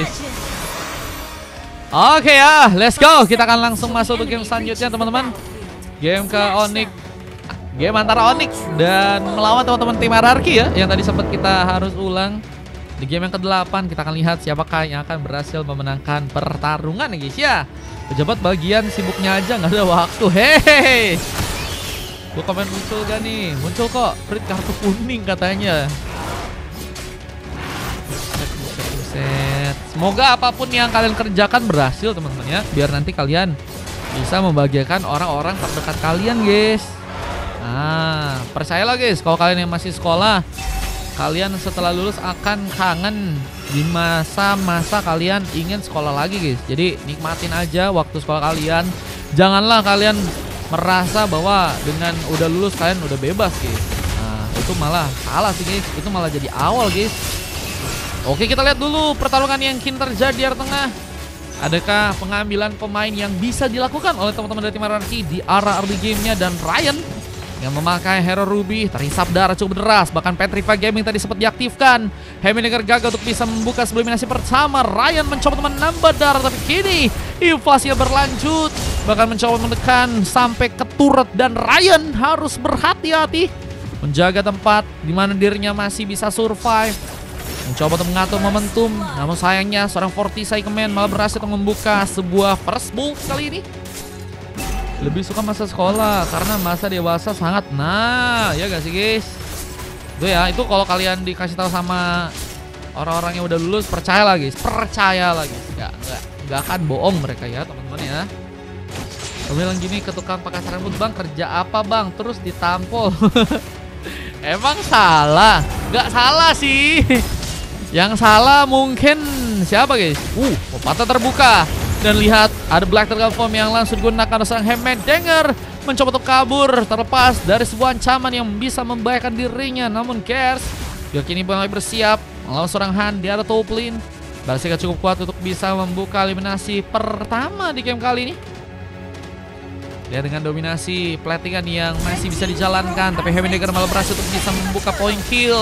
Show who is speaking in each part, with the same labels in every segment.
Speaker 1: guys. Oke ya, let's go. Kita akan langsung masuk ke game selanjutnya teman-teman. Game ke Onyx. Game antara Onyx dan melawan teman-teman tim Hierarchy ya, yang tadi sempat kita harus ulang. Di game yang ke-8 kita akan lihat siapakah yang akan berhasil memenangkan pertarungan ya guys ya. Pejabat bagian sibuknya aja nggak ada waktu. Hehehe. Gue komen muncul gak nih? Muncul kok. Frit kartu kuning katanya. Buset. Semoga apapun yang kalian kerjakan berhasil teman-teman ya. Biar nanti kalian bisa membahagiakan orang-orang terdekat kalian guys. Nah, percayalah guys, kalau kalian yang masih sekolah, kalian setelah lulus akan kangen di masa-masa kalian ingin sekolah lagi guys. Jadi nikmatin aja waktu sekolah kalian. Janganlah kalian merasa bahwa dengan udah lulus kalian udah bebas guys. Nah, itu malah salah sih guys. Itu malah jadi awal guys. Oke, kita lihat dulu pertarungan yang kini terjadi di arah tengah. Adakah pengambilan pemain yang bisa dilakukan oleh teman-teman dari tim Hierarchy di arah early gamenya, dan Ryan yang memakai hero Ruby terhisap darah cukup deras. Bahkan Petrify Gaming tadi sempat diaktifkan. Hemineger gagal untuk bisa membuka sebelum eliminasi pertama. Ryan mencoba menambah darah, tapi kini invasinya berlanjut. Bahkan mencoba menekan sampai ke turret, dan Ryan harus berhati-hati menjaga tempat di mana dirinya masih bisa survive. Mencoba untuk mengatur momentum, namun sayangnya seorang Fortisai Command malah berhasil membuka sebuah first blood kali ini. Lebih suka masa sekolah karena masa dewasa sangat, nah ya gak sih guys. Itu ya, itu kalau kalian dikasih tahu sama orang-orang yang udah lulus, percayalah guys, percayalah guys. Gak akan bohong mereka ya teman-teman ya. Kamu bilang gini ke tukang pakai rambut, bang kerja apa bang, terus ditampol. Emang salah? Gak salah sih. Yang salah mungkin siapa guys? Pepatah terbuka. Dan lihat, ada Black Turtle Form yang langsung digunakan oleh seorang Hemineger. Mencoba untuk kabur terlepas dari sebuah ancaman yang bisa membahayakan dirinya. Namun Gears kini mulai bersiap melawan seorang Han di arah top lane. Berhasil cukup kuat untuk bisa membuka eliminasi pertama di game kali ini. Lihat dengan dominasi platingan yang masih bisa dijalankan, tapi Hemineger malah berhasil untuk bisa membuka point kill.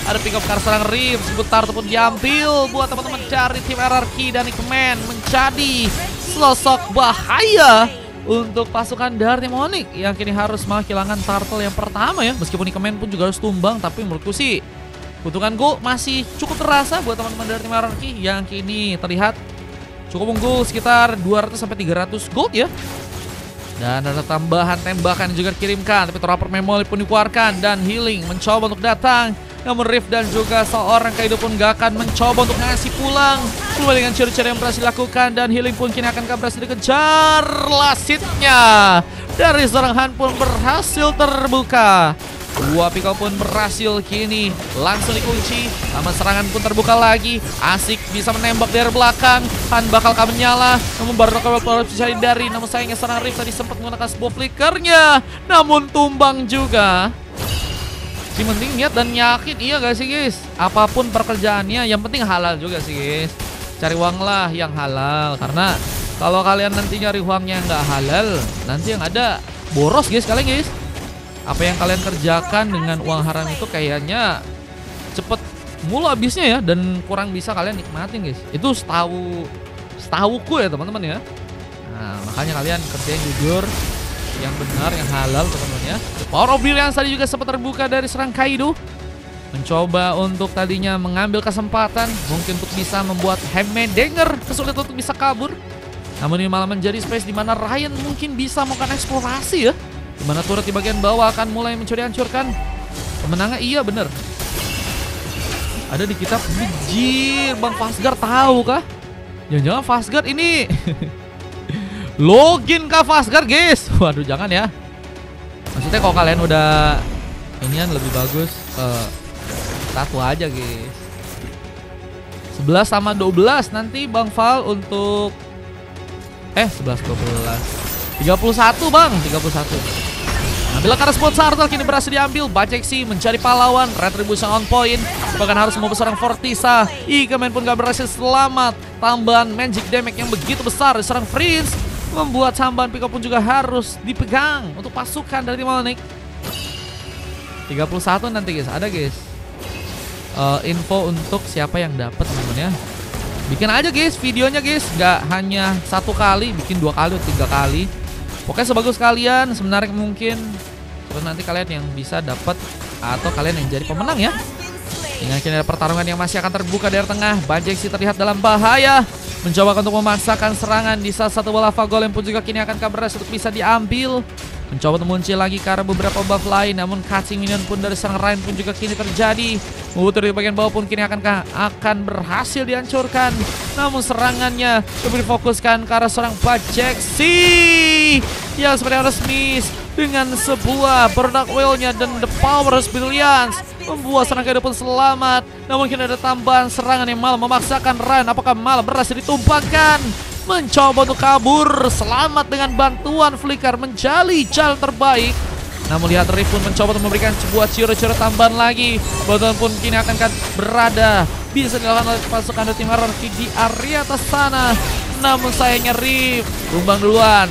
Speaker 1: Ada pick up card serang Rip, sebentar ataupun diambil buat teman-teman dari tim Hierarchy, dan Command menjadi sosok bahaya untuk pasukan dari tim Onyx yang kini harus kehilangan turtle yang pertama ya. Meskipun Command pun juga harus tumbang, tapi menurutku sih keuntungan gold masih cukup terasa buat teman-teman dari tim Hierarchy yang kini terlihat cukup unggul sekitar 200-300 gold ya. Dan ada tambahan tembakan yang juga dikirimkan, tapi Trapper Memory pun dikeluarkan, dan Healing mencoba untuk datang. Namun Rift dan juga seorang Kaido pun gak akan mencoba untuk ngasih pulang. Keluar dengan ciri-ciri yang berhasil dilakukan, dan Healing pun kini akan berhasil dikejar. Lasitnya dari seorang Han pun berhasil terbuka. Dua pick up pun berhasil kini langsung dikunci. Sama serangan pun terbuka lagi. Asik bisa menembak dari belakang. Han bakal menyala, namun baru bisa hindari. Namun sayangnya seorang Rift tadi sempat menggunakan sebuah flickernya, namun tumbang juga. Yang penting niat dan yakin, iya gak sih guys? Apapun pekerjaannya yang penting halal juga sih guys. Cari uang lah yang halal, karena kalau kalian nanti nyari uangnya nggak halal, nanti yang ada boros guys kalian guys. Apa yang kalian kerjakan dengan uang haram itu kayaknya cepet mulu habisnya ya, dan kurang bisa kalian nikmatin guys. Itu setahuku ya teman-teman ya. Nah, makanya kalian kerjain jujur, yang benar, yang halal teman-teman ya. The Power of Brilliance tadi juga sempat terbuka dari serang Kaido. Mencoba untuk tadinya mengambil kesempatan mungkin untuk bisa membuat Hemineger kesulitan untuk bisa kabur. Namun ini malah menjadi space di mana Ryan mungkin bisa melakukan eksplorasi ya. Dimana turret di bagian bawah akan mulai mencoba dihancurkan. Kemenangan iya bener ada di kitab. Bijir, Bang Fasgar tahu kah? Jangan-jangan Fasgar ini login kah Fasgar guys? Waduh jangan ya. Maksudnya kalau kalian udah inian lebih bagus satu aja guys. 11 sama 12 nanti Bang Val untuk 11 12 31 bang, 31. Bila karena spot Sartel kini berhasil diambil, Bajeksi menjadi pahlawan, Retribution on point. Bahkan harus membawa seorang Fortisa. Ikemen pun gak berhasil selamat. Tambahan magic damage yang begitu besar dari seorang Prince membuat tambahan pick up pun juga harus dipegang untuk pasukan dari tim Onyx. 31 nanti guys, ada guys info untuk siapa yang dapat teman-teman ya. Bikin aja guys videonya guys, nggak hanya 1 kali, bikin 2 kali atau 3 kali. Pokoknya sebagus kalian, semenarik mungkin. Terus nanti kalian yang bisa dapat atau kalian yang jadi pemenang ya. Dengan kini ada pertarungan yang masih akan terbuka dari tengah. Bajexi terlihat dalam bahaya, mencoba untuk memaksakan serangan di salah satu bola Lava Golem pun juga kini akan berhasil untuk bisa diambil. Mencoba untuk muncul lagi karena beberapa buff lain, namun catching minion pun dari sang Ryan pun juga kini terjadi. Muter di bagian bawah pun kini akan berhasil dihancurkan. Namun serangannya lebih difokuskan ke arah seorang Bajexi yang seperti harus miss dengan sebuah Berdak Whale-nya dan The Power Brilliance membuat serangga pun selamat. Namun kini ada tambahan serangan yang malah memaksakan Ryan. Apakah malah berhasil ditumpangkan? Mencoba untuk kabur, selamat dengan bantuan Flicker menjadi jalan terbaik. Namun lihat Rift pun mencoba untuk memberikan sebuah ciri-ciri tambahan lagi. Bantuan pun kini akan berada, bisa dilakukan oleh pasukan dari tim Hierarchy di area atas sana. Namun sayangnya Rift tumbang duluan.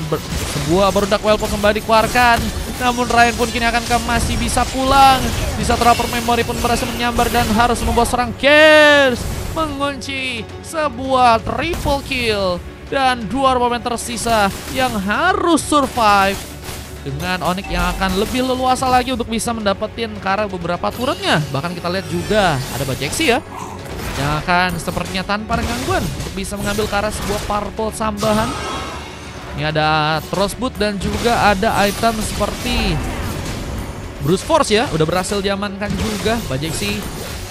Speaker 1: Sebuah Berdak Whale pun kembali dikeluarkan. Namun Ryan pun kini akan masih bisa pulang. Bisa Trapper Memory pun berhasil menyambar dan harus membawa serang Gears mengunci sebuah triple kill. Dan 2 pemain tersisa yang harus survive dengan Onyx yang akan lebih leluasa lagi untuk bisa mendapatkan karena beberapa turretnya. Bahkan kita lihat juga ada Bajexi ya, yang akan sepertinya tanpa gangguan untuk bisa mengambil ke arah sebuah purple tambahan. Ini ada Trustboot dan juga ada item seperti Brute Force ya, udah berhasil diamankan juga. Bajexi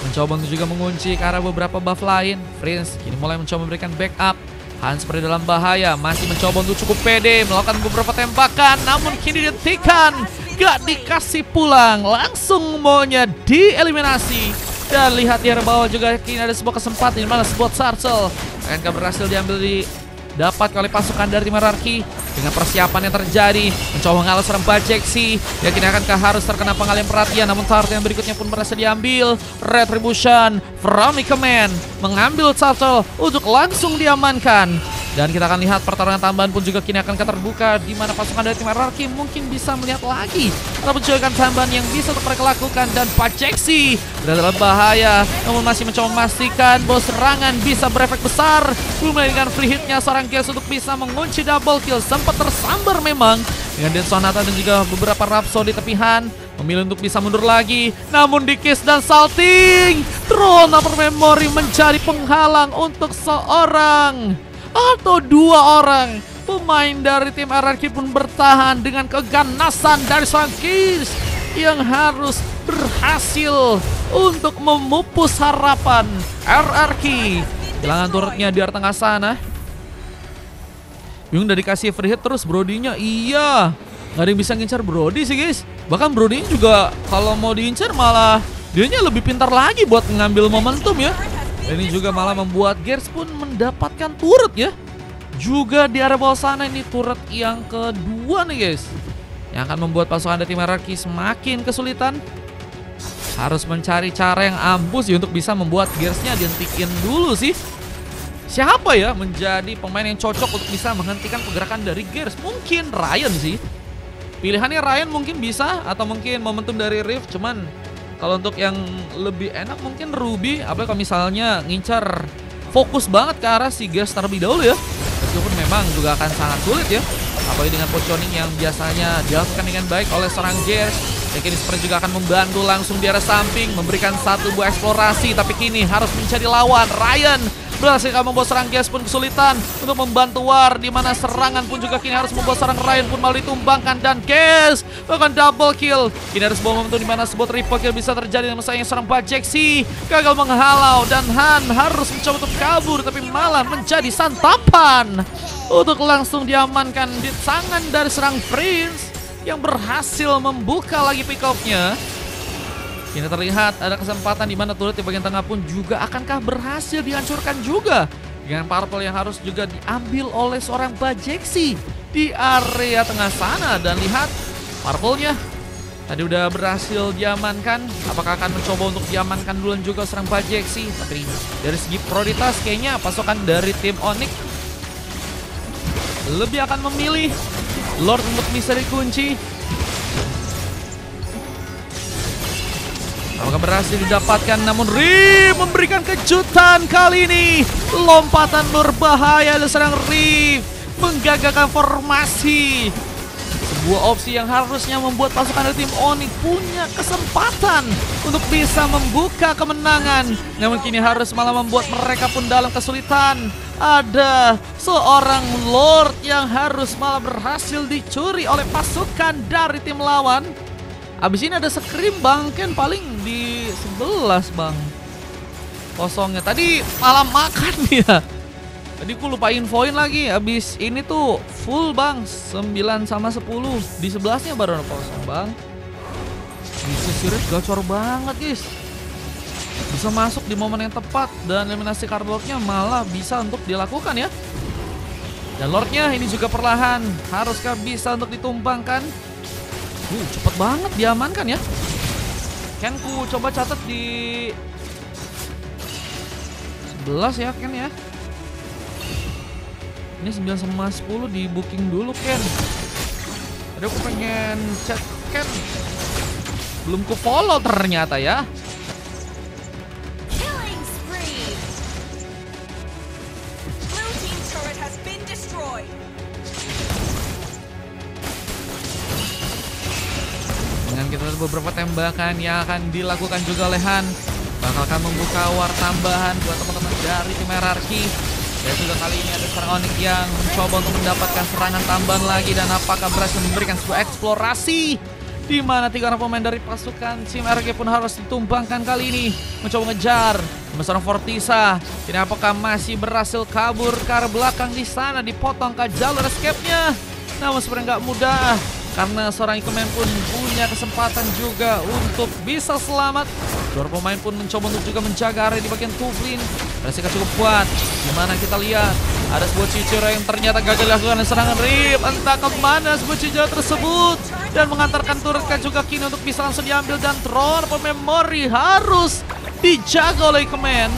Speaker 1: mencoba untuk juga mengunci ke arah beberapa buff lain. Prince kini mulai mencoba memberikan backup. Hans seperti dalam bahaya, masih mencoba untuk cukup pede melakukan beberapa tembakan, namun kini dihentikan, gak dikasih pulang, langsung maunya dieliminasi. Dan lihat di area bawah juga kini ada sebuah kesempatan di mana sebuah Sarcel akan berhasil diambil dapat oleh pasukan dari tim Hierarchy. Dengan persiapan yang terjadi, mencoba mengalah serang Bajexi yang kini akan harus terkena pengalihan perhatian. Namun target yang berikutnya pun berhasil diambil. Retribution from Command mengambil Turtle untuk langsung diamankan. Dan kita akan lihat pertarungan tambahan pun juga kini akan terbuka, di mana pasukan dari tim Hierarchy mungkin bisa melihat lagi atau mencoba tambahan yang bisa untuk mereka lakukan. Dan Bajexi berada dalam bahaya, namun masih mencoba memastikan bahwa serangan bisa berefek besar. Belum lagi dengan free hitnya seorang Gears untuk bisa mengunci double kill. Sempat tersambar memang dengan Den Sonata dan juga beberapa Rhapsody tepihan. Memilih untuk bisa mundur lagi, namun di kiss dan salting Trapper Memory menjadi penghalang untuk seorang atau 2 orang pemain dari tim Hierarchy pun bertahan dengan keganasan dari sang Gears yang harus berhasil untuk memupus harapan Hierarchy. Kehilangan turretnya di tengah sana. Bingung udah dikasih free hit terus Brody-nya. Iya, gak ada yang bisa ngincar Brody sih guys. Bahkan Brody juga kalau mau diincar malah dianya lebih pintar lagi buat mengambil momentum ya. Dan ini juga malah membuat Gears pun mendapatkan turret ya. Juga di area bawah sana ini turret yang kedua nih guys, yang akan membuat pasukan dari tim Hierarchy semakin kesulitan. Harus mencari cara yang ampuh sih untuk bisa membuat Gearsnya dihentikan dulu sih. Siapa ya menjadi pemain yang cocok untuk bisa menghentikan pergerakan dari Gears? Mungkin Ryan sih. Pilihannya Ryan mungkin bisa, atau mungkin momentum dari Rift. Cuman kalau untuk yang lebih enak mungkin Ruby. Apalagi kalau misalnya ngincar fokus banget ke arah si Gears terlebih dahulu ya. Meskipun memang juga akan sangat sulit ya. Apalagi dengan positioning yang biasanya dilakukan dengan baik oleh seorang Gears. Dan kini seperti juga akan membantu langsung di arah samping, memberikan satu buah eksplorasi. Tapi kini harus mencari lawan. Ryan berhasil membuat serang Gears pun kesulitan untuk membantu War, di mana serangan pun juga kini harus membuat serang Ryan pun malah ditumbangkan. Dan Gears bahkan double kill. Kini harus sebuah momentum di mana sebuah triple kill bisa terjadi, namun sayangnya serang Bajexi gagal menghalau dan Han harus mencoba untuk kabur, tapi malah menjadi santapan untuk langsung diamankan di tangan dari serang Prince yang berhasil membuka lagi pick off-nya. Ini terlihat ada kesempatan di mana turret di bagian tengah pun juga akankah berhasil dihancurkan juga dengan purple yang harus juga diambil oleh seorang Bajexi di area tengah sana. Dan lihat purple-nya tadi udah berhasil diamankan. Apakah akan mencoba untuk diamankan duluan juga seorang Bajexi? Tapi dari segi prioritas kayaknya pasukan dari tim Onyx lebih akan memilih Lord untuk bisa dikunci. Apakah berhasil didapatkan? Namun Rip memberikan kejutan kali ini. Lompatan berbahaya dan serang Rip menggagalkan formasi. Sebuah opsi yang harusnya membuat pasukan dari tim Onyx punya kesempatan untuk bisa membuka kemenangan. Namun kini harus malah membuat mereka pun dalam kesulitan. Ada seorang Lord yang harus malah berhasil dicuri oleh pasukan dari tim lawan. Abis ini ada Scream Bang, Ken paling di 11 Bang. Kosongnya tadi malah makan ya. Tadi aku lupa infoin lagi, abis ini tuh full Bang, 9 sama 10. Di 11-nya baru kosong Bang. Bisa Sirit gacor banget guys. Bisa masuk di momen yang tepat dan eliminasi card Lord-nya malah bisa untuk dilakukan ya. Dan Lord-nya ini juga perlahan, haruskah bisa untuk ditumbangkan? Cepet banget diamankan ya. Ken ku coba catat di 11 ya Ken ya. Ini 9 sama 10 di booking dulu Ken. Tadi aku pengen chat Ken, belum ku follow ternyata ya. Dengan kita ada beberapa tembakan yang akan dilakukan juga oleh Han, bakal membuka war tambahan buat teman-teman dari tim hierarki. Dan juga kali ini ada seorang Onyx yang mencoba untuk mendapatkan serangan tambahan lagi. Dan apakah berhasil memberikan sebuah eksplorasi di mana 3 orang pemain dari pasukan tim RG pun harus ditumbangkan kali ini. Mencoba ngejar seorang Fortisa. Ini apakah masih berhasil kabur ke arah belakang di sana, dipotong ke jalur escape-nya. Namun sebenarnya nggak mudah, karena seorang Ikemen pun punya kesempatan juga untuk bisa selamat. Dua pemain pun mencoba untuk juga menjaga area di bagian tublin. Resiko cukup kuat. Dimana kita lihat ada sebuah cicira yang ternyata gagal dilakukan serangan Rip. Entah kemana sebuah cicira tersebut. Dan mengantarkan turret juga kini untuk bisa langsung diambil. Dan Tron memori harus dijaga oleh Ikemen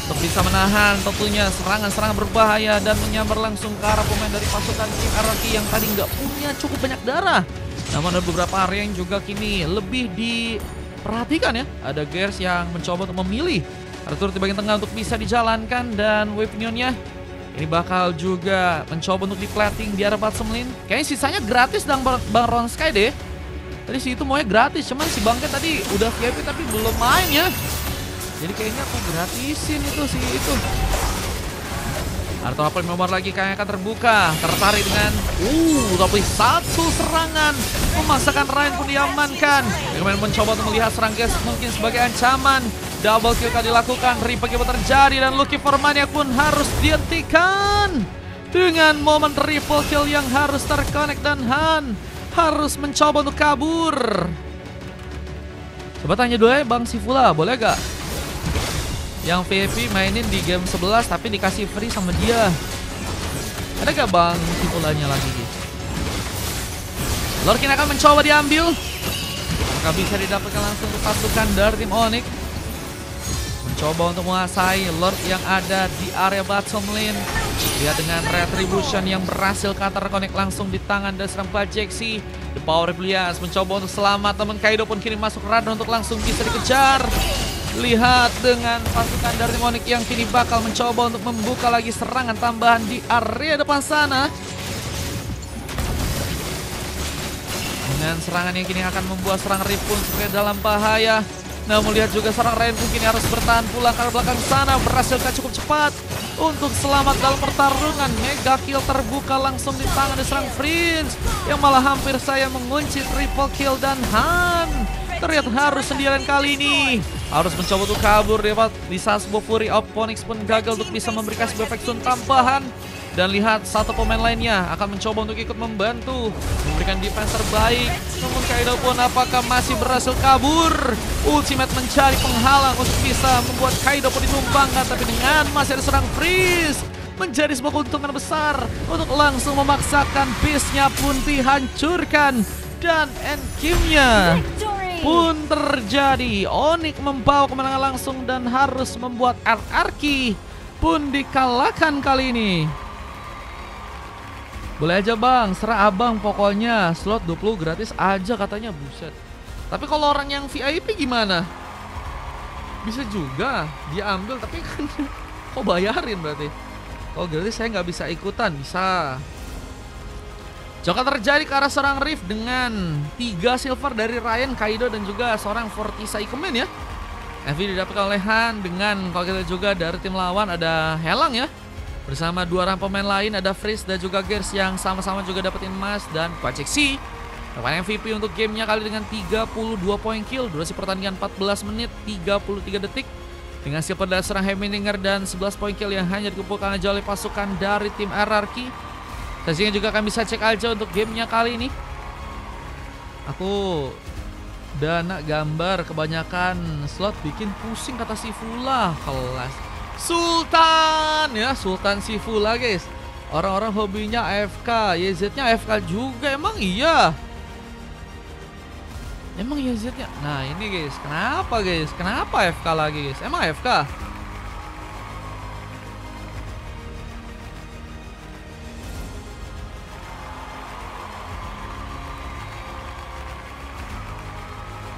Speaker 1: untuk bisa menahan tentunya serangan-serangan berbahaya dan menyambar langsung ke arah pemain dari pasukan tim RRQ yang tadi nggak punya cukup banyak darah. Namun ada beberapa area yang juga kini lebih diperhatikan ya. Ada Gears yang mencoba untuk memilih turret di bagian tengah untuk bisa dijalankan, dan Wave Neon-nya ini bakal juga mencoba untuk di-plating di arah bottom lane. Kayaknya sisanya gratis dan Bang Ron Sky deh. Tadi si itu maunya gratis, cuman si Bangke tadi udah VIP tapi belum main ya. Jadi kayaknya aku gratisin itu sih itu. Arto Apel nomor lagi kayaknya akan terbuka. Tertarik dengan tapi satu serangan memaksakan Ryan pun diamankan. Ikemen mencoba untuk melihat serang Gas mungkin sebagai ancaman. Double kill akan dilakukan. Rip pun terjadi dan Lucky Formania pun harus dihentikan. Dengan momen triple kill yang harus terconnect dan Han harus mencoba untuk kabur. Coba tanya dulu ya Bang Sifula, boleh gak? Yang VIP mainin di game 11 tapi dikasih free sama dia. Ada gak Bang Sifulanya lagi? Lorkin akan mencoba diambil. Apakah bisa didapatkan langsung untuk pasukan dari tim Onyx? Mencoba untuk menguasai Lord yang ada di area bottom lane. Lihat dengan Retribution yang berhasil counter connect langsung di tangan dan serang Bajeksi. The Power Brilliance mencoba untuk selamat, teman Kaido pun kini masuk radar untuk langsung bisa dikejar. Lihat dengan pasukan dari Onyx yang kini bakal mencoba untuk membuka lagi serangan tambahan di area depan sana. Dengan serangan yang kini akan membuat serang Rip pun sebagai dalam bahaya. Namun lihat juga serang Ryan pun kini harus bertahan pulang ke belakang sana. Berhasilkah cukup cepat untuk selamat dalam pertarungan. Mega kill terbuka langsung di tangan diserang Prince, yang malah hampir saya mengunci triple kill. Dan Han terlihat harus sendirian kali ini. Harus mencoba untuk kabur di saat sebuah Fury of Onyx pun gagal untuk bisa memberikan sebuah efek stun tambahan. Dan lihat satu pemain lainnya akan mencoba untuk ikut membantu, memberikan defense terbaik. Namun Kaido pun apakah masih berhasil kabur? Ultimate mencari penghalang untuk bisa membuat Kaido pun ditumbangkan. Tapi dengan masih ada serang Freeze, menjadi sebuah keuntungan besar untuk langsung memaksakan base-nya pun dihancurkan. Dan end game-nya pun terjadi. Onyx membawa kemenangan langsung dan harus membuat RRQ pun dikalahkan kali ini. Boleh aja Bang, serah abang pokoknya. Slot 20 gratis aja katanya, buset. Tapi kalau orang yang VIP gimana? Bisa juga dia ambil, tapi kan kok bayarin berarti. Oh berarti saya nggak bisa ikutan. Bisa. Joka terjadi ke arah seorang Rift dengan 3 silver dari Ryan, Kaido, dan juga seorang Fortisa Ikemen ya. FV didapatkan oleh Han dengan, kalau kita juga dari tim lawan ada Helang ya. Bersama 2 orang pemain lain ada Freeze dan juga Gers yang sama-sama juga dapetin emas. Dan Paceksi dapat MVP untuk gamenya kali dengan 32 poin kill. Durasi pertandingan 14 menit 33 detik. Dengan skill pada serang Heminger dan 11 poin kill yang hanya dikumpulkan aja oleh pasukan dari tim RRQ. Sesinya juga akan bisa cek aja untuk gamenya kali ini. Aku dana gambar kebanyakan slot bikin pusing kata si Fula. Kelas Sultan ya, Sultan si Fula guys. Orang-orang hobinya AFK, YZ-nya AFK juga, emang iya? Emang YZ-nya? Nah ini guys, kenapa guys? Kenapa AFK lagi guys? Emang AFK?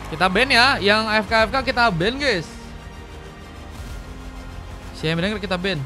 Speaker 1: Kita ban ya, yang AFK kita ban guys. Si Heminger kita ban.